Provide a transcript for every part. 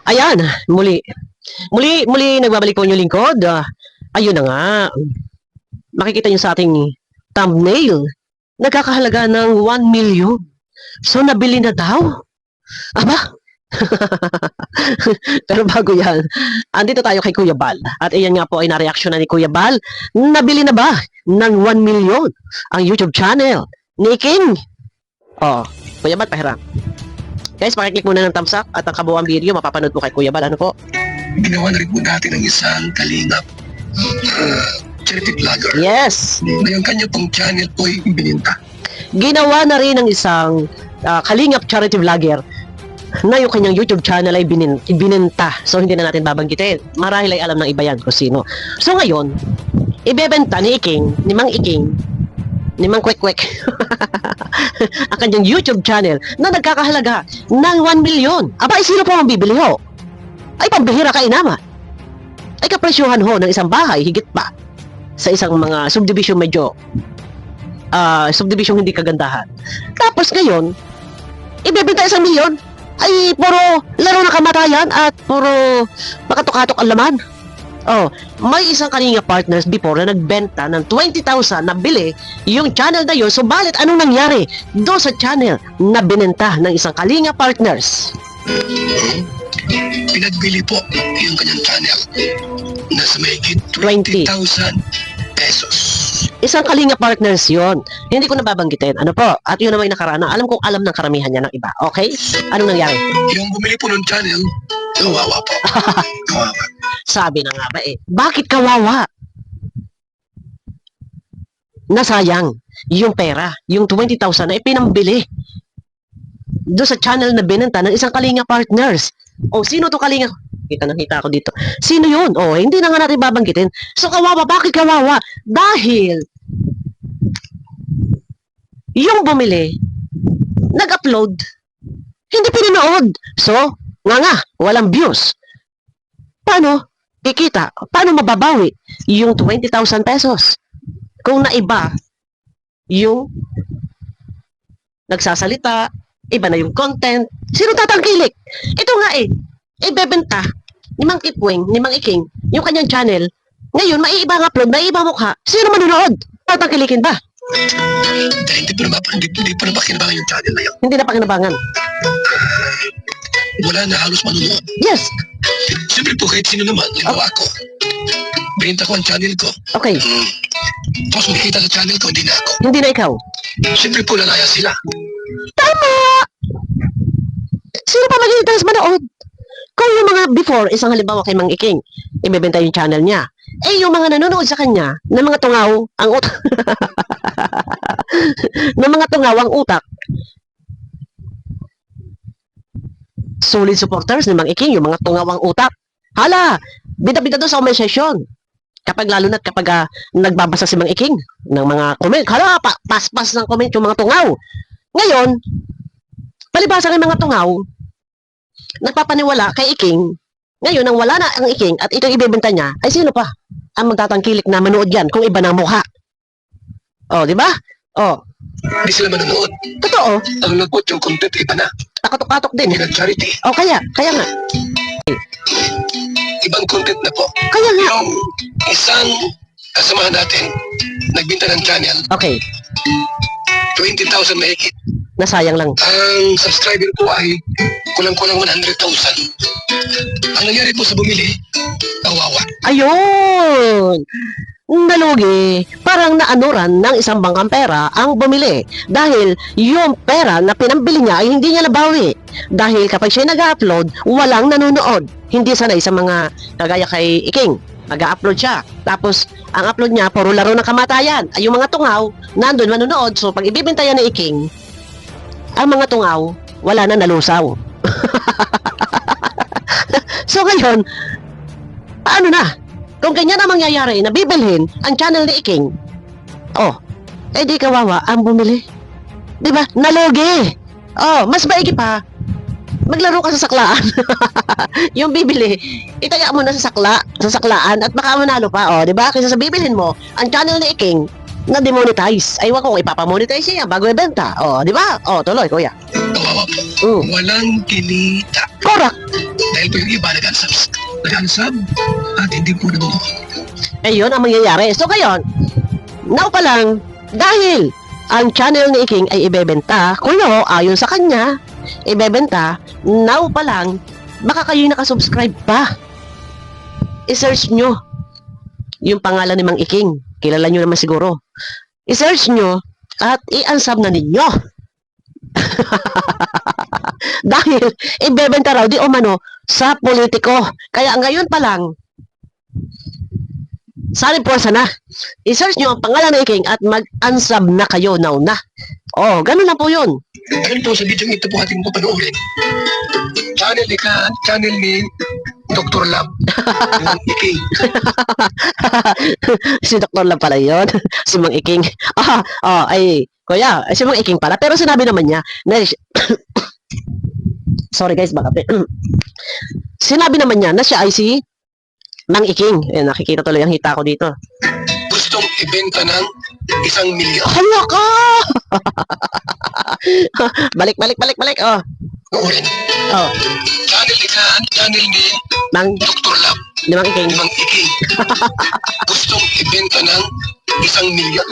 Ayan, muli. Muli nagbabalik po yung lingkod. Ayun na nga. Makikita niyo sa ating thumbnail. Nagkakahalaga ng 1 million. So, nabili na daw. Aba? Pero bago yan, andito tayo kay Kuya Bal. At iyan nga po ay na-reaction na ni Kuya Bal. Nabili na ba ng 1 million ang YouTube channel ni King? Oh, Kuya Bal, pahiram. Guys, pakiclick muna ng thumbs up at ang kabuuan video, mapapanood po kay Kuya Bal. Ano po? Ginawa na rin po natin ng isang kalingap charity vlogger. Yes! Na yung kanya pong channel po ay ibininta. Ginawa na rin ng isang kalingap charity vlogger na yung kanyang YouTube channel ay bininta. So, hindi na natin babanggitin. Marahil ay alam ng iba yan kung sino. So, ngayon, ibebenta ni Iking, ni Mang Iking, ni Mang Kwek-Kwek, ang kanyang YouTube channel na nagkakahalaga ng 1 million. Aba, sino po ang bibili ho? Ay, pambihira ka inama. Ay, kapresyuhan ho ng isang bahay, higit pa sa isang mga subdivision medyo subdivision hindi kagandahan. Tapos ngayon, ibebenta 1 million. Ay, puro laro ng kamatayan at puro makatok-katok ang laman. Oh, may isang kalinga partners before na nagbenta ng 20,000 na bili yung channel na yun. So, balit anong nangyari do sa channel na binenta ng isang kalinga partners? Pinagbili po yung kanyang channel na sa mahigit 20,000 pesos. Isang kalinga partners yon. Hindi ko nababanggitin. Ano po? At yun naman yung nakaraan. Alam kong alam ng karamihan niya ng iba. Okay? Anong nangyari? Yung bumili po ng channel, kawawa po. Kawawa. Sabi na nga ba eh. Bakit kawawa? Nasayang yung pera, yung 20,000 na ipinambili doon sa channel na binenta ng isang kalinga partners. O, sino to kalinga? Kita ako dito. Sino yun? O, hindi na nga natin babanggitin. So, kawawa. Bakit kawawa? Dahil yung bumili, nag-upload, hindi pinanood. So, nga, walang views. Paano kikita? Paano mababawi yung 20,000 pesos? Kung naiba yung nagsasalita, iba na yung content, sino tatangkilik? Ito nga eh, ibebenta ni Mang Kitwing, ni Mang Iking, yung kanyang channel. Ngayon, may iba ang upload, may iba mukha. Sino manunood? Tatangkilikin ba? Dahil hindi pa na pakinabangan yung channel na yun. Hindi na pakinabangan. Wala na halos manunood. Yes. Siyempre po kahit sino naman, limbawa ako. Binenta ko ang channel ko. Okay. Tapos makikita sa channel ko, hindi na ako. Hindi na ikaw. Siyempre po lalaya sila. Tama! Sino pa mag-interest manood? Kung yung mga before, isang halimbawa kay Mang Iking, ibebenta yung channel niya. Eh, yung mga nanonood sa kanya, na mga tungaw, ang utak, na mga tungaw, ang utak, solid supporters ni Mang Iking, yung mga tungaw, ang utak, hala, bida-bida doon sa comment section. Kapag lalo na't kapag nagbabasa si Mang Iking ng mga comment, hala, pas-pas ng comment yung mga tungaw. Ngayon, palibasa ng mga tungaw, nagpapaniwala kay Iking. Ngayon, nang wala na ang Iking at ito ibebenta niya, ay sino pa ang magtatangkilik na manood yan kung iba ng mukha? Oh, di ba? Oh, Hindi sila manonood. totoo. Ang nagpot yung content, iba na. Takatok-katok din. Hindi na charity. Oh, kaya nga. Ibang content na po. Kaya nga. Yung isang kasamahan natin, nagbinta ng channel, Okay, 20,000 mahigit. nasayang lang. Ang subscriber po ay kulang-kulang 100,000. Ang nangyari po sa bumili, kawawa. Ayun! Nalugi, parang naanuran ng isang bangkang pera ang bumili dahil yung pera na pinambili niya ay hindi niya nabawi dahil kapag siya nag-upload, walang nanonood. Hindi sanay sa mga kagaya kay Iking. Nag-upload siya. Tapos, ang upload niya, puro laro ng kamatayan. Ay, yung mga tungaw, nandun manonood. So, pag ibibenta yan ni Iking, ang mga tungaw, wala na nalusaw. So, ngayon, paano na? Kung ganyan ang mangyayari na bibilhin ang channel ni Iking, oh, eh di kawawa ang bumili. Diba? Nalugi. Oh, mas maigi pa, maglaro ka sa saklaan. Yung bibili, itaya mo na sa saklaan at baka manalo pa, oh, diba? Kasi sa bibilhin mo, ang channel ni Iking, na demonetize. Ay, wag ko ipapamonetize siya bago ibenta. Oh, di ba? Oh, tuloy, kuya. Kawawa po. Walang kinita. Correct. Dahil dahil po yung iba nag-unsub at hindi po nanonood. Eh, yun ang mangyayari. So, ngayon, now pa lang, dahil ang channel ni Iking ay ibebenta, kuno, ayon sa kanya, ibebenta, now pa lang, baka kayo nakasubscribe pa. I-search nyo yung pangalan ni Mang Iking. Kilala nyo naman siguro. I-search nyo at i-unsub na ninyo. Dahil ibebenta raw di umano sa politiko. Kaya ngayon pa lang, sana po sana. I-search nyo ang pangalan ng Iking at mag-unsub na kayo now na. Oh, ganun lang po yun. Ganun po sa video ito po ating papanoorin. Channel ni Dr. Lab. Yung Iking. Si Dr. lang pala yun. Si Mang Iking. Ay, kuya, si Mang Iking pala. Pero sinabi naman niya na sorry guys, baka sinabi naman niya na siya ay si Mang Iking. Eh, nakikita tuloy ang hita ko dito. Gustong ibenta ng 1 milyon. Hala ka! balik. Oh. Uurin. Oh. Channel ni Mang Dr. Lab. ni Mang Iking. Mang Iking. Gustong ibenta ng 1 milyon.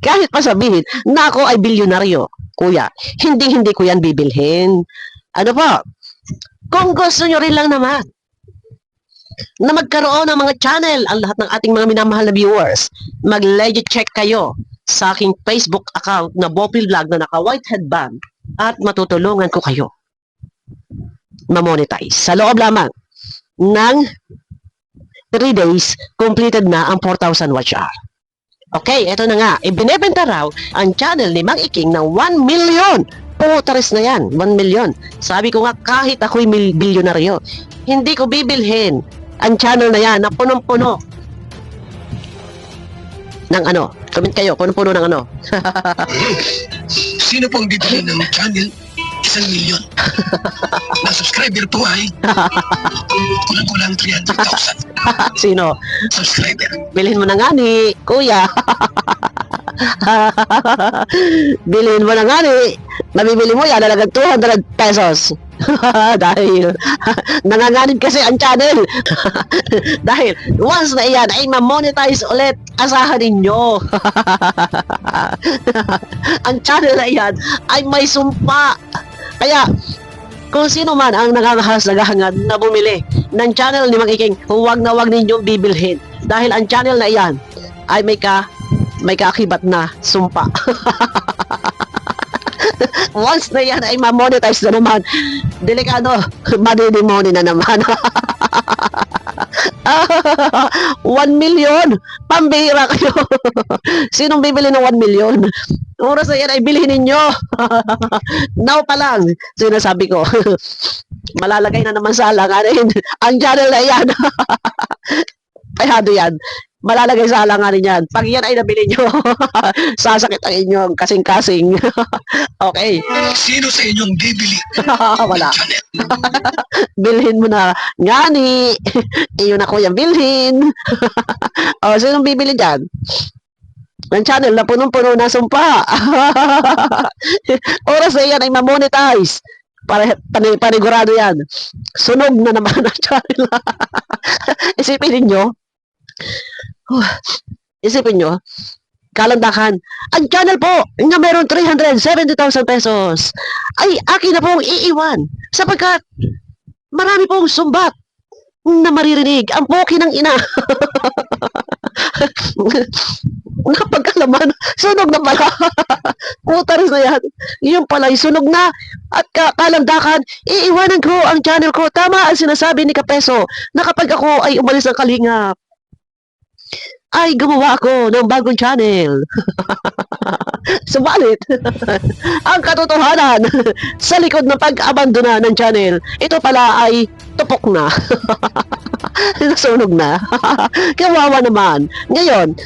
Kahit pa sabihin na ako ay bilyonaryo, kuya, hindi ko yan bibilhin. Ano po? Kung gusto nyo rin lang naman na magkaroon ng mga channel ang lahat ng ating mga minamahal na viewers, mag-legit check kayo sa aking Facebook account na Bopil Vlog na naka-white headband at matutulungan ko kayo ma-monetize. Sa loob lamang ng 3 days, completed na ang 4,000 watch hour. Okay, eto na nga. Ibinebenta raw ang channel ni Mang Iking ng 1 million. Putaris na yan, 1 million. Sabi ko nga, kahit ako'y bilyonaryo, hindi ko bibilhin ang channel na yan na punong-puno ng ano. Comment kayo, punong-puno ng ano. Sino pong bibili ng channel 1 milyon? Na subscriber po ay kulang-kulang 300,000 Sino? subscriber. Bilhin mo na nga ni, kuya. Bilhin mo na nga ni. Mabibili mo yan, halagang 200 pesos. Dahil nanganganib kasi ang channel. Dahil once na iyan ay ma-monetize ulit, asahan ninyo. Ang channel na iyan ay may sumpa. Kaya kung sino man ang nangangahas-nagahangad na bumili ng channel ni Mang Iking, huwag na huwag ninyong bibilhin. Dahil ang channel na iyan ay may kaakibat na sumpa. Once na yan ay ma-monetize na naman, delikado, madidimoni na naman. 1 million! Pambihira kayo! Sinong bibili ng 1 million? Oras na yan ay bilhin ninyo! Now pa lang, sinasabi ko, malalagay na naman sa alanganin ang channel na yan. Kayado yan. Malalagay sa alanganin yan. Pag yan ay nabili nyo, sasakit ang inyong kasing-kasing. Okay. Sino sa inyong bibili Wala. ng channel? Bilhin mo na. Ngani. Iyon ako yung bilhin. O, sinong bibili dyan? Ng channel na punong-puno na sumpa. Oras na yan ay ma-monetize. Panigurado yan. Sunog na naman ang channel. Isipin nyo, kalandakan, ang channel po na meron 370,000 pesos ay akin na pong iiwan sapagkat marami pong sumbat na maririnig ang poki ng ina. Napagkalaman, sunog na pala. Putaris na yan. Yung pala, sunog na. At kalandakan, iiwanan ko ang channel ko. Tama ang sinasabi ni Kapeso na kapag ako ay umalis ng Kalingap, ay gumawa ako ng bagong channel. Subalit, ang katotohanan sa likod ng pag-abandona ng channel, ito pala ay tupok na. Nasunog na. Kawawa naman. Ngayon,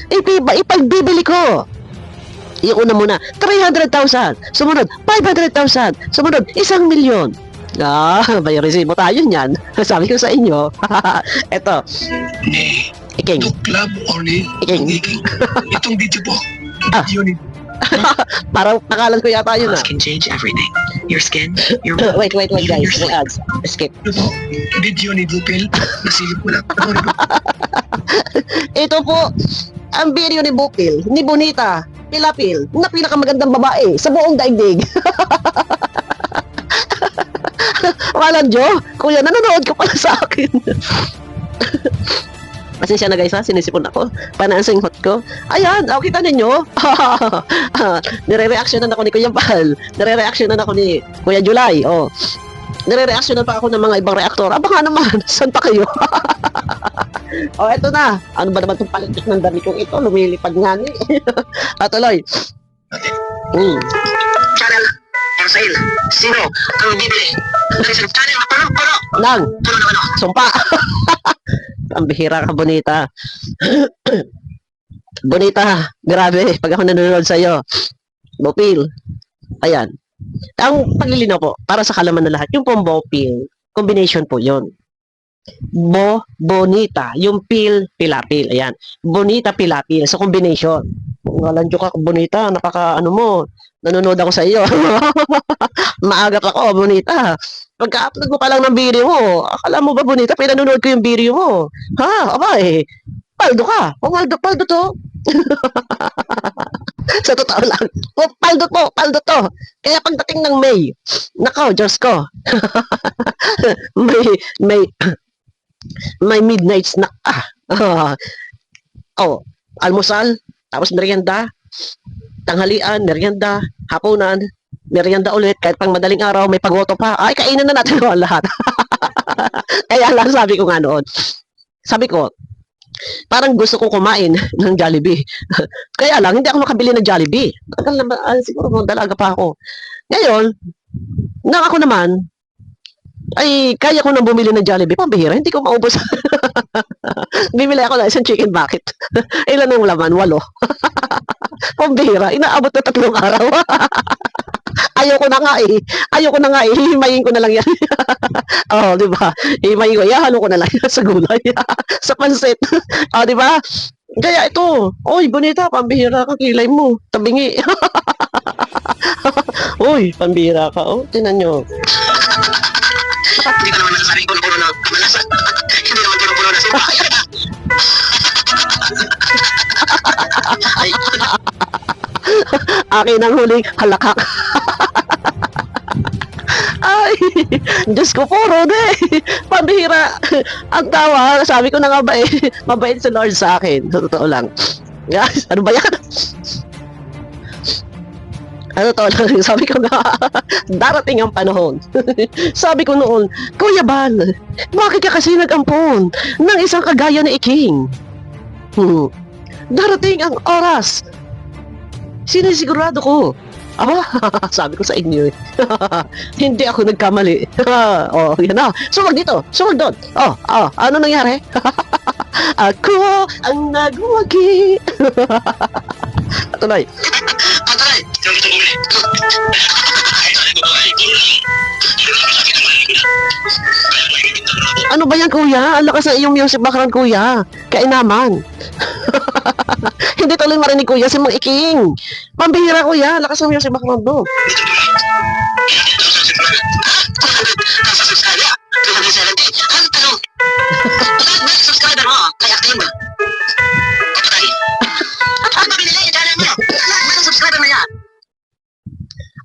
ipagbibili ko. Yung una muna, 300,000. Sumunod, 500,000. Sumunod, 1 milyon. May resibo tayo niyan. Sabi ko sa inyo. Eto. Ni Iking. Doc Club or ni Iking. Itong video po. Ah. Unit. Parang pangalan ko yata yun Can change everything. your skin, your Wait, guys. May ads. Skip. video ni Bupil. Nasilip ko lang. Panoorin mo. Ito po, ang video ni Bupil, ni Bonita, Pilapil, na pinakamagandang babae sa buong daigdig. Walang Jo, kuya, nanonood ka pala sa akin. Pasensya na guys ha, sinisipon ako. Panansing hot ko. Ayan, kita ninyo. Nire-reactionan ako ni Kuya Pal. Nire-reactionan ako ni Kuya July. Oh. Nire-reactionan pa ako ng mga ibang reaktor. Aba nga naman, saan pa kayo? Eto na. Ano ba naman itong palitik ng damit kong ito? Lumilipad nga ni. Tuloy. Channel for sale. Sino ang bibili? Channel na paro. Nang, Ano? sumpa. Ang bihira ka, Bonita. Bonita, grabe. Pag ako nanonood sa'yo. Bopil. Ayan. Ang paglilinaw po, para sa kalaman na lahat, yung pong Bopil, combination po yon. Bonita. Yung pil, pilapil. Ayan. Bonita, pilapil. So, combination. Walang joke ako, Bonita. Mo. Nanonood ako sa iyo. Maagap ako, Bonita. Pagka-upload mo pa lang ng video mo, akala mo ba, Bonita, pinanonood ko yung video mo? Ha? Abay, paldo ka. Paldo to. Sa totoo lang. Paldo to. Kaya pagdating ng May, nakaw, Diyos ko. may midnight snack. Almusal, tapos merienda, tanghalian, merienda, hapunan, merienda ulit, kahit pang madaling araw, may pagoto pa. Ay, kainin na natin ang lahat. Kaya lang, sabi ko nga noon, parang gusto kong kumain ng Jollibee. Kaya lang, hindi ako makabili ng Jollibee. Tagal naman, siguro dalaga pa ako. Ngayon, ako naman, ay, kaya ko nang bumili ng Jollibee. Pambihira, hindi ko maubos. Bimili ako ng isang chicken bucket. Ilan ang laman? 8. Pambihira, inaabot na 3 araw. Ayoko na nga eh. Hihimayin ko na lang yan. Di ba? Hihimayin ko. Ihalo ko na lang yan sa gulay. Sa pansit. Di ba? Kaya ito. Oy, Bonita, pambihira ka. Kilay mo. Tabingi. Uy, pambihira ka. Tinan nyo. Hindi ka naman nasasabi ko na puro na kamalasan. Hindi naman puro na simpa. Ay. Akin ang huling halakak. Ay, Diyos ko po, Rode. Pambihira. Ang tawa, sabi ko na nga ba mabait si Lord sa akin. Sa totoo lang. Guys, ano ba yan? Ano to lang, sabi ko nga, darating ang panahon. Sabi ko noon, Kuya Bal, bakit ka kasi nag-ampon ng isang kagaya ni Iking? Darating ang oras. Sinisigurado ko. Aba, sabi ko sa inyo hindi ako nagkamali. Yan na. Sumag dito, sumag doon. Ano nangyari? Ako ang nagwagi. Tuloy. Ano ba yan, kuya? Ang lakas ng iyong music background, kuya. Kainaman. Hindi tuloy marinig, kuya, si Mang Iking. Pambihira, kuya. Lakas ng music background mo.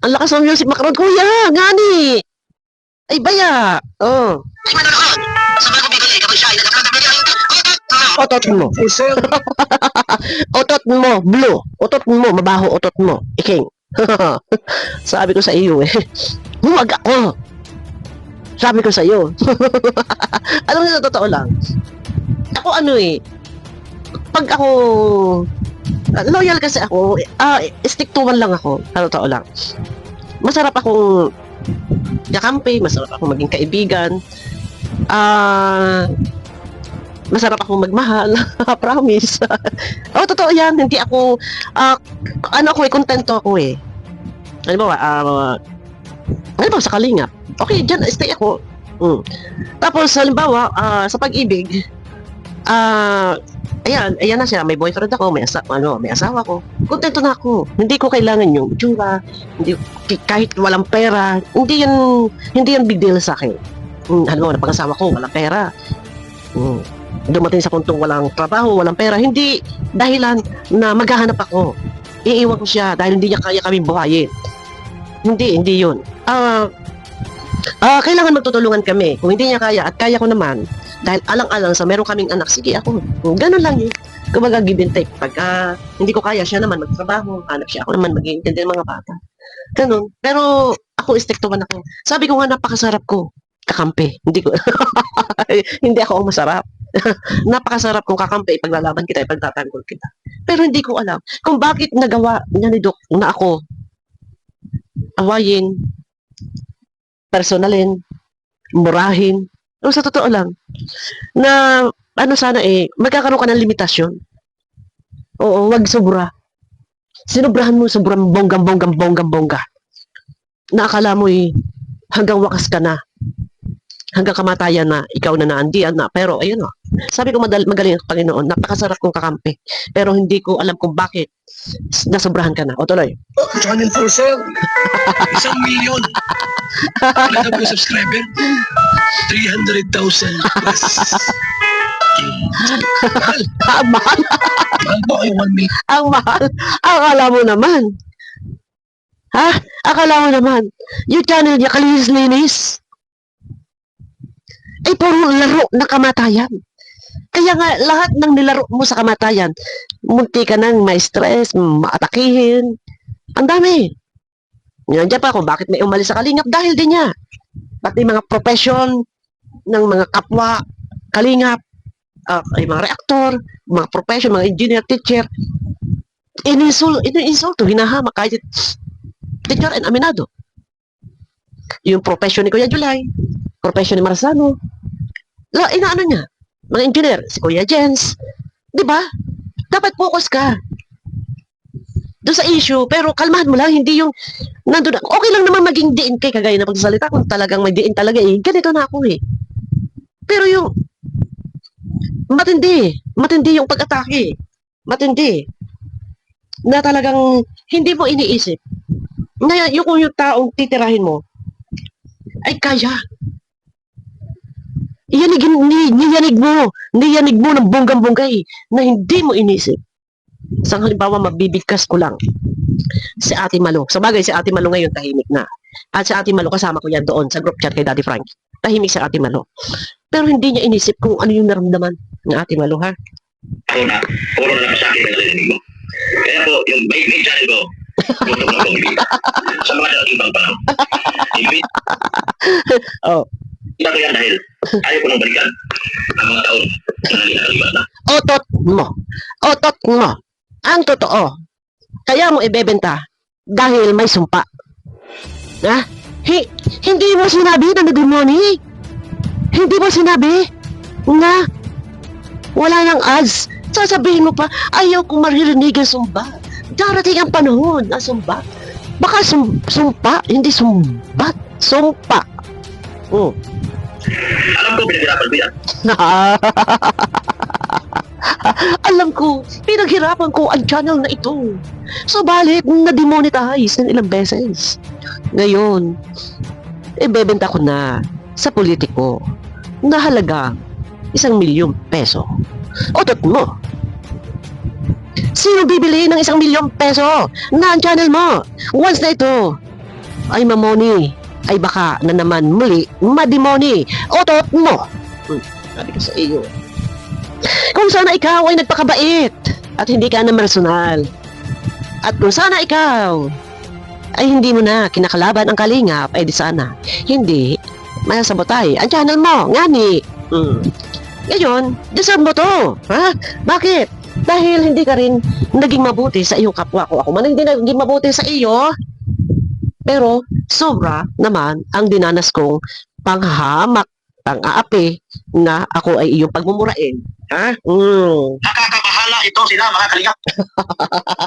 Ang lakas ng music background, kuya. Ngani. Ay, baya. Ay, manonood. Sa bago bibili, kapag siya ay nagkakabili ang Otot mo. Otot mo, blue. Otot mo, mabaho otot mo. Iking. Sabi ko sa iyo huwag ako. Sabi ko sa iyo. Alam niyo, totoo lang. Ako pag ako, loyal kasi ako, stick to one lang ako. Totoo lang. Masarap akong kakampi, masarap akong maging kaibigan. Masarap akong magmahal. Promise. Totoo yan. Hindi ako, kontento ako Halimbawa, sa Kalingap. Okay, dyan, stay ako. Tapos, halimbawa, sa pag-ibig, ayan na siya, may boyfriend ako, may asawa ko. Kontento na ako. Hindi ko kailangan yung itsura, hindi, kahit walang pera, hindi yan big deal sa akin. Ano, napag-asawa ko, walang pera. Dumating sa puntong walang trabaho, walang pera, hindi dahilan na maghahanap ako. Iiwan ko siya dahil hindi niya kaya kami buhayin. Hindi yun. Kailangan magtutulungan kami. Kung hindi niya kaya at kaya ko naman, dahil alang-alang sa meron kaming anak, sige ako. Ganun lang yun. Kumbaga give and take. Pagka hindi ko kaya, siya naman magtrabaho, hanap siya, ako naman mag-iintindi ng mga bata. Ganun. Pero ako, istekto man ako. Sabi ko nga, napakasarap ko. Kakampi. Hindi ko, hindi ako masarap. Napakasarap kong kakampi, ipaglalaban kita, ipagtatanggol kita. Pero hindi ko alam kung bakit nagawa niya ni Doc na ako awayin, personalin, murahin. O sa totoo lang, na ano sana magkakaroon ka ng limitasyon. Oo, wag sobra. Sinobrahan mo sobrang bongga. Na akala mo hanggang wakas ka na. Hanggang kamatayan na, ikaw na naandiyan na. Pero ayun o, sabi ko magaling ang Panginoon, napakasarap kong kakampi. Pero hindi ko alam kung bakit nasobrahan ka na. O tuloy. Channel 4 sir. 1,000,000. Wala na po subscriber. 300,000 plus. Mahal. Mahal. Mahal po kayo 1,000,000. Ang mahal. Akala mo naman. Akala mo naman. Yung channel niya, kalinis-linis. Ay, puro laro na kamatayan. Kaya nga, lahat ng nilaro mo sa kamatayan, munti ka nang ma-stress, maatakihin. Ang dami. Nandiyan pa ako, bakit may umalis sa Kalingap? Dahil din niya. Pati mga profession ng mga kapwa, Kalingap, ay mga reaktor, mga profession, mga engineer, teacher, iniinsulto, hinahama kahit teacher and aminado. Yung profession ni Kuya July, profession ni Marzano, inaano niya, mga engineer, si Kuya Jens, di ba? Dapat focus ka doon sa issue, pero kalmahan mo lang, hindi yung nandun, okay lang naman maging diin kay kagaya na pagsasalita kung talagang may diin talaga ganito na ako Pero yung matindi yung pag-atake, matindi, na talagang hindi mo iniisip, na yung taong titirahin mo, ay kaya. Niyanig mo ng bonggang-bonggay na hindi mo inisip. Sa halimbawa, mabibigkas ko lang si Ate Malo. Sa bagay, si Ate Malo ngayon tahimik na. At si Ate Malo, kasama ko yan doon sa group chat kay Daddy Frank. Tahimik si Ate Malo. Pero hindi niya inisip kung ano yung naramdaman ng Ate Malo, ha? Ako na, puro na sa akin ang narinig mo. Kaya po, yung main channel ko, gusto ko na pong sa mga dating pang panahon. Oh. Ito ko yan dahil ayaw ko nang balikan ang mga taon na naliligtas na. Otot mo. Ang totoo. Kaya mo ibebenta dahil may sumpa. Hindi mo sinabi na nademoni. Hindi mo sinabi na wala nang ads. Sasabihin mo pa, ayaw kong maririnig ang sumba. Darating ang panahon na sumba. Baka sumpa, hindi sumbat. Sumpa. Alam ko, pinaghirapan ko yan. Alam ko, pinaghirapan ko ang channel na ito. Subalit, na-demonetize ng ilang beses. Ngayon, ibebenta ko na sa politiko na halaga 1,000,000 peso. Otot mo. Sino bibili ng 1,000,000 peso na ang channel mo? Once na ito ay mamoni, ay baka na naman muli mademoni. Otot mo. Sabi ko sa iyo, kung sana ikaw ay nagpakabait at hindi ka na personal, at kung sana ikaw ay hindi mo na kinakalaban ang Kalingap, ay di sana hindi masabotay ang channel mo. Ngani. Ngayon, deserve mo to. Bakit? Dahil hindi ka rin naging mabuti sa iyong kapwa ko. Ako man hindi naging mabuti sa iyo, pero sobra naman ang dinanas kong panghahamak, pang-aapi na ako ay iyong pagmumurain. Nakakabahala ito sila, mga kalingap.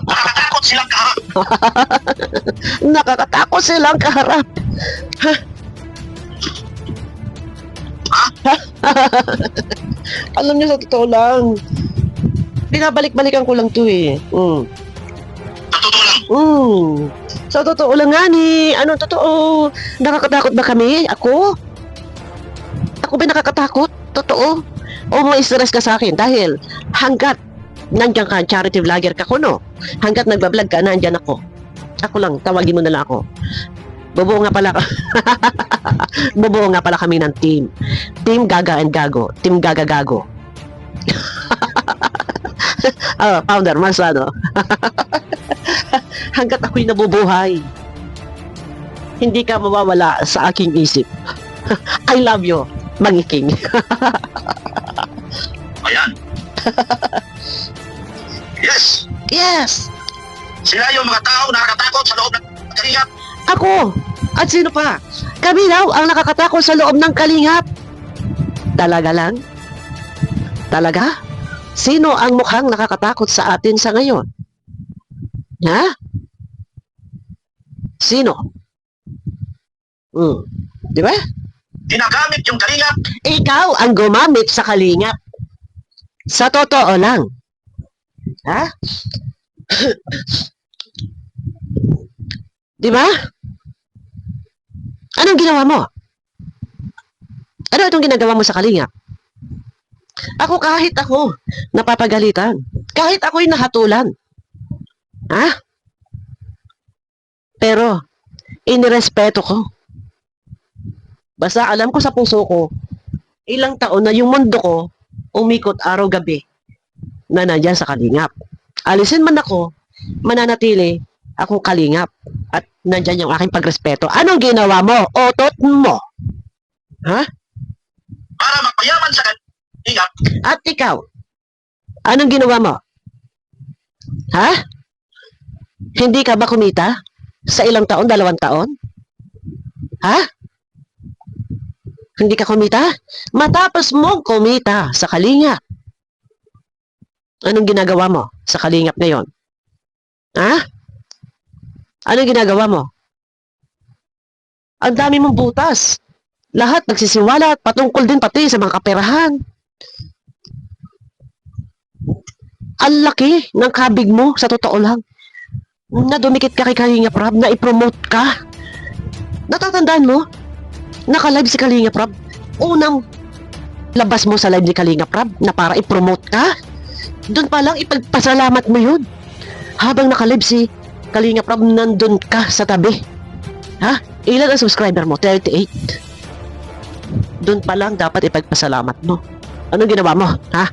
Nakakatakot silang kaharap. Nakakatakot silang kaharap. Alam niyo, sa totoo lang, Pinabalik-balikan ko lang to eh. Sa totoo lang, Sa totoo lang nga ni, ano totoo, nakakatakot ba kami? Ako? Ako ba nakakatakot? Totoo? O may stress ka sa akin dahil hanggat nandiyan ka, charity vlogger ka ko, no? Hanggat nagbablog ka, nandiyan ako. Ako lang, tawagin mo na lang ako. Bubuo nga pala bubuo nga pala kami ng team. Team Gaga and Gago. Team Gaga Gago. Founder Marsano. Hanggat ako'y nabubuhay, hindi ka mawawala sa aking isip. I love you, Mangiking. ayan. Yes, Yes! sila yung mga tao na nakakatakot sa loob ng kalingap. Ako! At sino pa? Kami daw ang nakakatakot sa loob ng kalingap. Talaga lang? Talaga? Sino ang mukhang nakakatakot sa atin sa ngayon? Ha? Sino? Di ba? Ginagamit yung kalingap. Ikaw ang gumamit sa kalingap. Sa totoo lang. Ha? Di ba? Anong ginawa mo? Ano itong ginagawa mo sa kalingap? Ako kahit ako napapagalitan. Kahit ako'y nahatulan. Ha? Pero, inirespeto ko. Basta alam ko sa puso ko, ilang taon na yung mundo ko umikot araw-gabi na nandyan sa kalingap. Alisin man ako, mananatili akong kalingap at nandyan yung aking pagrespeto. Anong ginawa mo? Otot mo. Ha? Para magpayaman sa kalingap. At ikaw, anong ginawa mo? Ha? Hindi ka ba kumita sa ilang taon, 2 taon? Ha? Hindi ka kumita? Matapos mong kumita sa kalingap. Anong ginagawa mo sa kalingap ngayon? Ha? Anong ginagawa mo? Ang dami mong butas. Lahat nagsisiwala at patungkol din pati sa mga kaperahan. Ang laki ng kabig mo, sa totoo lang. Na dumikit ka kay Kalingap Rab, na i-promote ka. Natatandaan mo? Naka-live si Kalingap Rab. Unang labas mo sa live ni Kalingap Rab na para i-promote ka. Doon pa lang ipagpasalamat mo yun. Habang naka-live si Kalingap Rab, nandun ka sa tabi. Ha? Ilan ang subscriber mo? 38. Doon pa lang dapat ipagpasalamat mo. Anong ginawa mo? Ha?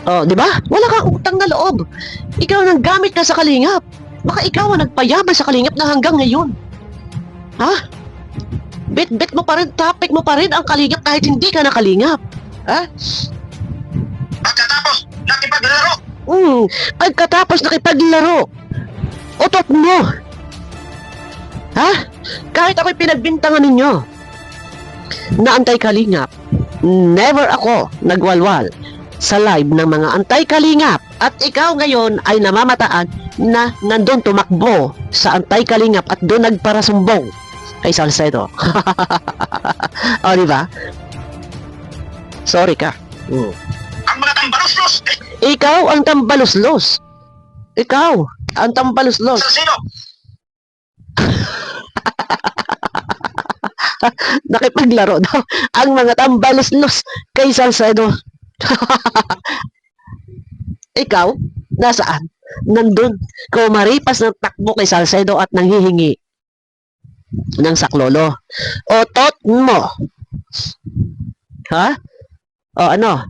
Oh, di ba? Wala kang utang na loob. Ikaw nang gamit ka sa kalingap. Baka ikaw ang nagpayaman sa kalingap na hanggang ngayon. Ha? Bit-bit mo pa rin, topic mo pa rin ang kalingap kahit hindi ka nakalingap. Ha? Pagkatapos, nakipaglaro. Pagkatapos nakipaglaro, utot mo. Ha? Kahit ako'y pinagbintangan ninyo na antay-kalingap, never ako nagwalwal sa live ng mga antay-kalingap. At ikaw ngayon ay namamataan na nandun tumakbo sa antay-kalingap at doon nagparasumbong kay Salcedo. O, di ba? Sorry ka. Ang mga tambaluslos. Ikaw ang tambaluslos. Ikaw ang tambaluslos. Sa sino? Nakipaglaro daw ang mga tambaluslos kay Salcedo. Ikaw, nasaan? Nandun. Kumaripas ng takbo kay Salcedo at nanghihingi ng saklolo. Otot mo. Ha? O ano?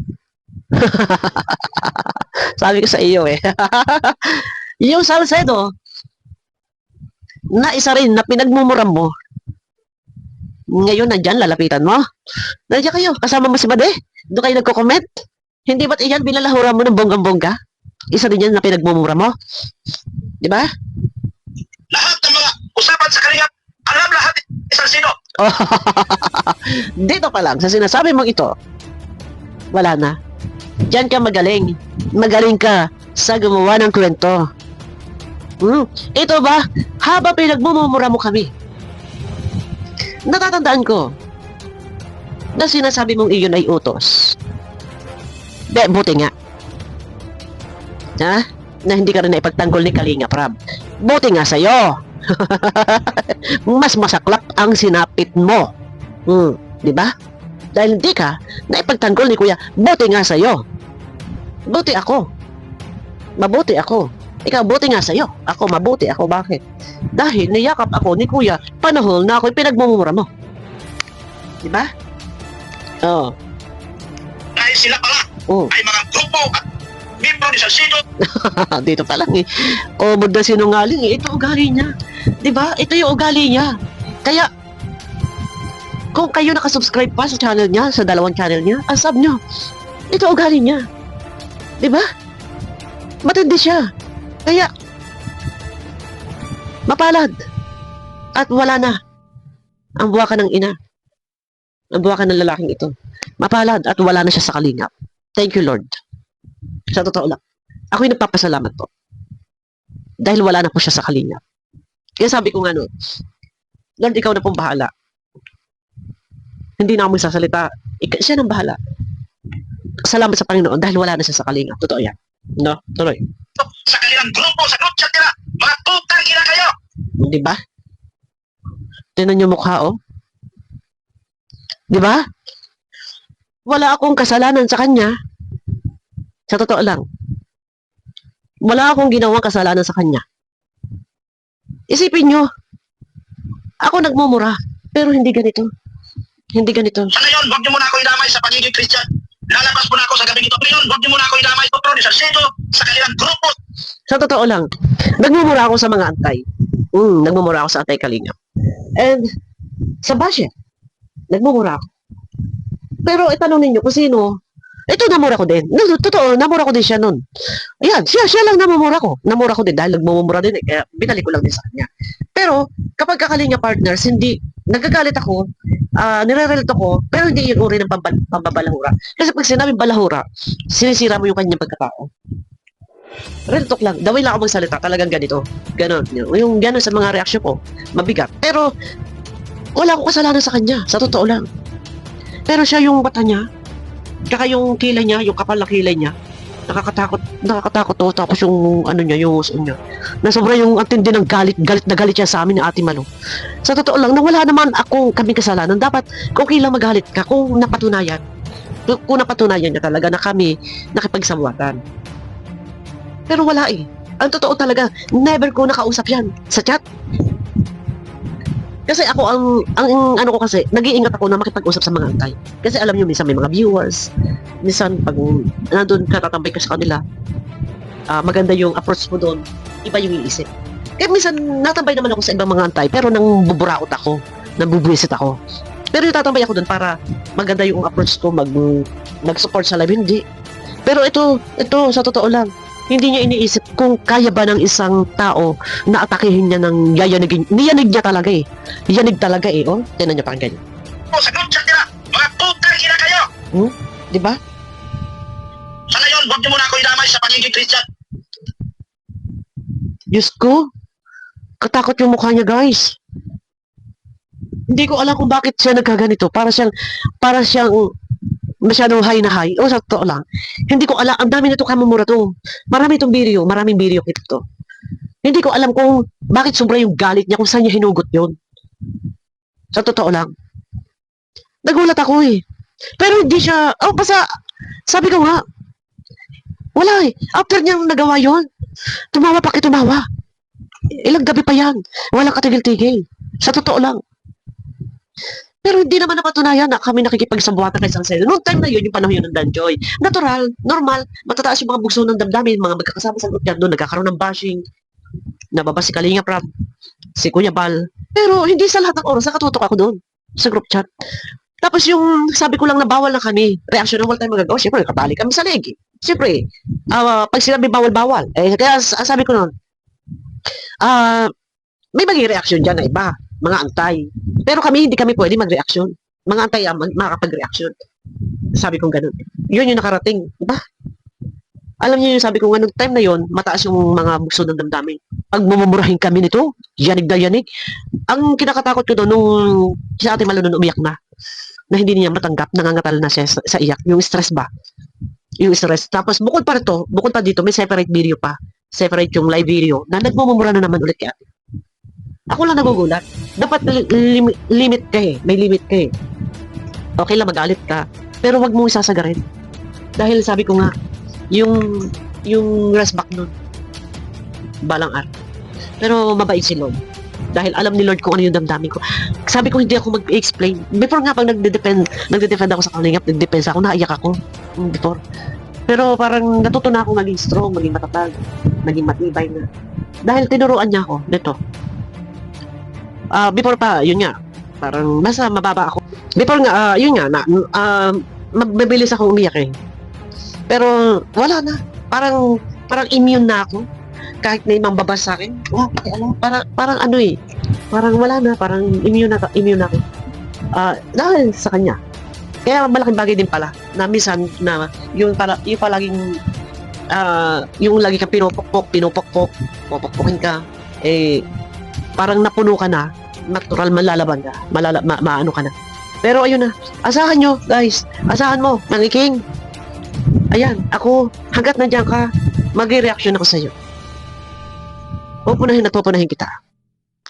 Sabi ko sa iyo eh. Yung Salcedo, na isa rin na pinagmumuram mo, ngayon nandyan, lalapitan mo. Nandiyan kayo, kasama mo si Bade. Doon kayo nagko-comment. Hindi ba't iyan binalahura mo ng bonggang-bongga? Isa din yan na pinagmumura mo. Di ba? Lahat ng mga usapan sa kalingap, alam lahat isang sino. Dito pa lang, sa sinasabi mong ito, wala na. Diyan ka magaling. Magaling ka sa gumawa ng kwento. Ito ba, haba pinagmumura mo kami, natatandaan ko na sinasabi mong iyon ay utos. Buti nga. Ha? Na hindi ka rin naipagtanggol ni Kalinga Prab. Buti nga sa'yo. Mas masaklap ang sinapit mo. Di ba? Dahil hindi ka naipagtanggol ni Kuya, buti nga sa'yo. Buti ako. Mabuti ako. Ikaw, buti nga sa'yo. Ako, mabuti ako. Bakit? Dahil niyakap ako ni Kuya, panahon na ako'y pinagmumura mo. Di ba? Oo. Dahil sila pala Oh. ay mga grupo at membro ni Salcido. Dito pa lang eh. O, na sinungaling eh. Ito ugali niya. Di ba? Ito yung ugali niya. Kaya, kung kayo nakasubscribe pa sa channel niya, sa dalawang channel niya, asab nyo. Ito ugali niya. Di ba? Matindi siya. Kaya, mapalad. At wala na. Ang buwakan ng ina. Ang buwakan ng lalaking ito. Mapalad at wala na siya sa kalingap. Thank you, Lord. Sa totoo lang. Ako'y nagpapasalamat po. Dahil wala na po siya sa kalingap. Kaya sabi ko nga no, Lord, ikaw na pong bahala. Hindi na ako magsasalita. Siya nang bahala. Salamat sa Panginoon dahil wala na siya sa kalingap. Totoo yan. No? Tuloy. Sa kanilang grupo, sa group chat nila, mga putang ina kayo. Di ba? Tinan niyo mukha, oh. Di ba? Wala akong kasalanan sa kanya. Sa totoo lang. Wala akong ginawang kasalanan sa kanya. Isipin nyo, ako nagmumura, pero hindi ganito. Hindi ganito. Sa ngayon, huwag niyo muna ako idamay sa pagiging Christian. Lalabas muna ako sa gabing ito. Ngayon, huwag niyo muna ako idamay sa ni Salcido, sa kanilang grupo. Sa totoo lang, nagmumura ako sa mga antay. Nagmumura ako sa antay Kalingap. And sa basher, nagmumura ako. Pero itanong ninyo kung sino, ito namura ko din. No, totoo, namura ko din siya nun. Ayan, siya lang namumura ko. Namura ko din dahil nagmumura din eh. Kaya binalik ko lang din sa kanya. Pero kapag kakalinga partners, hindi, nagagalit ako, nire-relate ako, pero hindi yung uri ng pambabalahura. Kasi pag sinabing balahura, sinisira mo yung kanyang pagkatao. Real talk lang. The way lang ako magsalita, talagang ganito. Ganon. Yung ganon sa mga reaksyon ko, mabigat. Pero, wala akong kasalanan sa kanya. Sa totoo lang. Pero siya yung mata niya, kaka yung kilay niya, yung kapal na kilay niya, nakakatakot to. Tapos yung, ano niya, yung uso niya. Na sobra yung antindi ng galit na galit siya sa amin ni Ate Malo. Sa totoo lang, nang wala naman kaming kasalanan, dapat, kung kailang magalit ka, kung napatunayan niya talaga na kami nakipagsabuatan. Pero wala eh. Ang totoo talaga, never ko nakausap yan sa chat. Kasi ako, ang ano ko kasi, nag-iingat ako na makipag-usap sa mga antay. Kasi alam niyo, minsan may mga viewers, minsan pag nandun ka, tatambay ka sa kanila, maganda yung approach mo doon, iba yung iisip. Kaya minsan, natambay naman ako sa ibang mga antay, pero nang buburaot ako, nang bubwisit ako. Pero yung tatambay ako doon para maganda yung approach ko, mag-support sa live, hindi. Pero ito, sa totoo lang, hindi niya iniisip kung kaya ba ng isang tao na atakihin niya ng yayanigin. Niyanig niya talaga eh. Yanig talaga eh, oh. Tinan niyo pa ang ganyan. Sa group chat nila, mga putang ina kayo. Di ba? Sa ngayon, huwag niyo muna ako idamay sa pagiging Christian. Diyos ko, katakot yung mukha niya, guys. Hindi ko alam kung bakit siya nagkaganito. Para siyang masyadong high na high. O, sa totoo lang. Hindi ko alam. Ang dami nito kamumura to. Marami itong video. Maraming video kita to. Hindi ko alam kung bakit sobra yung galit niya, kung saan niya hinugot yun. Sa totoo lang. Nagulat ako eh. Pero hindi siya, basta, sabi ko nga, wala eh. After niyang nagawa yun, tumawa pa kayo tumawa. Ilang gabi pa yan. Walang katigil-tigil. Sa totoo lang. Pero hindi naman napatunayan na kami nakikipagsabuatan kay Salcedo. Noong time na yun, yung panahon yun ng Danjoy. Natural, normal, matataas yung mga bugso ng damdamin, mga magkakasama sa group yan doon, nagkakaroon ng bashing, nababa si Kalinga Prab, si Kuya Bal. Pero hindi sa lahat ng oras, nakatutok ako doon, sa group chat. Tapos yung sabi ko lang na bawal na kami, reaction na wala tayong magagawa, syempre, nakatali kami sa leg. Syempre, pag sinabi bawal-bawal, kaya sabi ko noon, may mag-reaction dyan na iba, mga antay. Pero kami, hindi kami pwede mag-reaction. Mga antay, makakapag-reaction. Sabi kong ganun. Yun yung nakarating. Diba? Alam niyo yung sabi ko, nung time na yon, mataas yung mga bukso ng damdamin. Pag mumumurahin kami nito, yanig na yanig. Ang kinakatakot ko doon, nung si Ate Malo nun umiyak na hindi niya matanggap, nangangatal na siya sa iyak. Yung stress ba? Yung stress. Tapos bukod pa dito, may separate video pa. Separate yung live video na nagmumura na naman ulit kay ate. Ako lang nagugulat. Dapat limit ka eh. May limit ka eh. Okay lang magalit ka, pero wag mo isasagarin. Dahil sabi ko nga, yung rest back nun, balang araw. Pero mabait si Lord. Dahil alam ni Lord kung ano yung damdamin ko. Sabi ko hindi ako mag-explain. Before nga pag nagde-defend ako sa kalingap, nagdepensa ako, naiyak ako. Before. Pero parang natuto na ako maging strong, maging matatag, maging matibay na. Dahil tinuruan niya ako nito. Before pa, yun nga, parang basta mababa ako. Before nga, yun nga, mabilis akong umiyak eh. Pero wala na. Parang immune na ako. Kahit may mambabas sa akin, parang ano eh, parang wala na, parang immune na ako. Dahil sa kanya. Kaya malaking bagay din pala, na minsan, na yung palaging, yung lagi kang pinupokpokin ka, eh, parang napuno ka na, natural malalaban ka, maano ka na. Pero ayun na, asahan nyo, guys, asahan mo, nangiking. Ayan, ako, hanggat nandiyan ka, mag-reaction ako sa'yo. Pupunahin at pupunahin kita.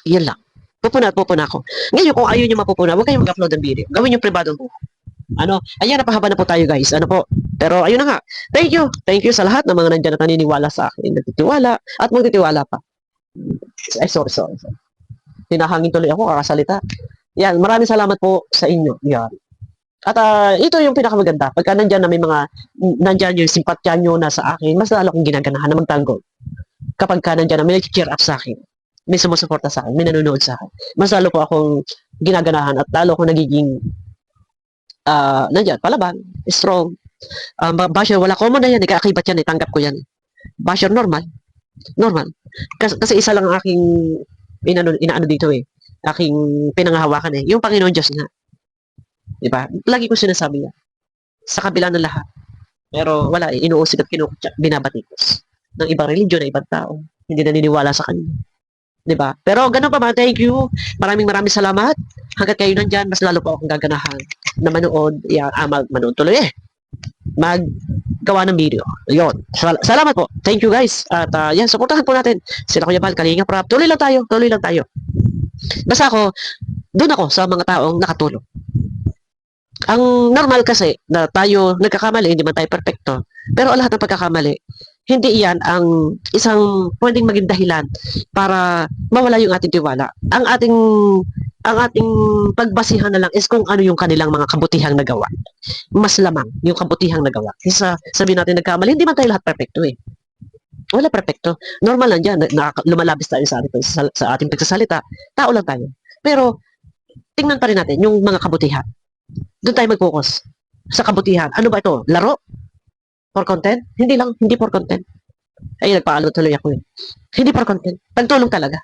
Yan lang. Pupuna ako. Ngayon, kung ayaw nyo mapupuna, huwag kayong mag-upload ng video. Gawin yung privado mo. Ayan, napahaba na po tayo guys. Ano po? Pero ayun na nga. Thank you. Thank you sa lahat ng mga nandyan na naniniwala sa akin. Nagtitiwala at magtitiwala pa. Ay, sorry. Tinahangin tuloy ako, kakasalita. Yan, maraming salamat po sa inyo. Yan. At ito yung pinakamaganda. Pagka nandyan na may mga, nandyan yung simpatya nyo na sa akin, mas lalo akong ginaganahan na magtanggol. Kapag ka nandyan na may cheer up sa akin, may sumusuporta sa akin, may nanonood sa akin, mas lalo po akong ginaganahan at lalo akong nagiging nandyan, palaban, strong. Basher, wala common na yan, kaakibat yan, tanggap ko yan. Basher, normal. Kasi isa lang ang aking inaano dito eh, aking pinanghahawakan eh, yung Panginoon Diyos nga. Diba? Lagi ko sinasabi yan. Sa kabila ng lahat. Pero wala eh, inuusig at binabatikos ng ibang religion, ng ibang tao. Hindi naniniwala sa kanya. Diba? Pero ganun pa ba, thank you. Maraming salamat. Hanggat kayo nandyan, mas lalo po akong gaganahan na manood. Manood tuloy eh. Maggawa ng video. Yun. Salamat po. Thank you guys. At yan, supportahan po natin. Sila Kuya Bal, Kalinga Prab. Tuloy lang tayo. Basta ako, doon ako sa mga taong nakatulong. Ang normal kasi na tayo nagkakamali, hindi man tayo perfecto. Pero lahat ng pagkakamali, hindi iyan ang isang pwedeng maging dahilan para mawala yung ating tiwala. Ang ating pagbasihan na lang is kung ano yung kanilang mga kabutihang nagawa. Mas lamang yung kabutihang nagawa. Kasi sabihin natin nagkamali, hindi man tayo lahat perfecto eh. Wala perfecto. Normal lang dyan. Lumalabis tayo sa ating pagsasalita. Tao lang tayo. Pero, tingnan pa rin natin yung mga kabutihan. Doon tayo mag-focus sa kabutihan. Ano ba ito? Laro? For content? Hindi for content. Ay, nagpaalo tuloy ako eh. Hindi for content. Pagtulong talaga.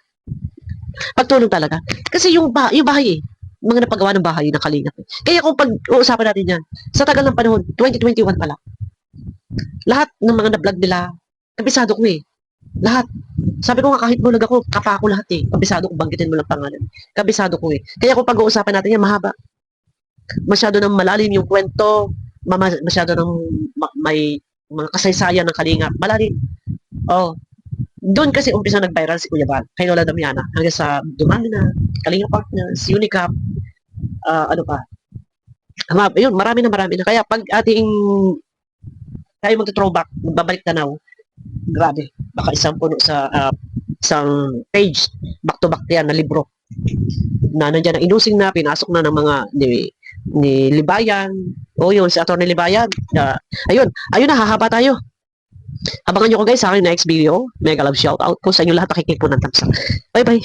Kasi yung bahay eh, mga napagawa ng bahay ng Kalingap eh. Kaya kung pag-uusapan natin yan, sa tagal ng panahon, 2021 pa lang, lahat ng mga na-vlog nila, kabisado ko eh. Lahat. Sabi ko nga kahit bulag ako, kapa ako lahat eh. Kabisado ko, banggitin mo lang pangalan. Kabisado ko eh. Kaya kung pag-uusapan natin yan, mahaba. Masyado nang malalim yung kwento, masyado nang may mga kasaysayan ng Kalingap. Malalim. Oh. Doon kasi umpisa nag-viral si Kuya Bal, kay Lola Damiana, hanggang sa dumami na, Kalingap Partners, Unicap, ano pa. Yun, marami na. Kaya pag ating tayo magta-throwback, magbabalik tanaw, grabe, baka isang puno sa isang page, back-to-back yan na libro. Na nandiyan na inusing na, pinasok na ng mga ni Libayan. O yun, si Atty. Libayan. Ayun na, hahaba tayo. Abangan nyo ko guys sa aking next video. Mega love shoutout po sa inyo lahat. Nakikinig po ng tamsa. Bye bye.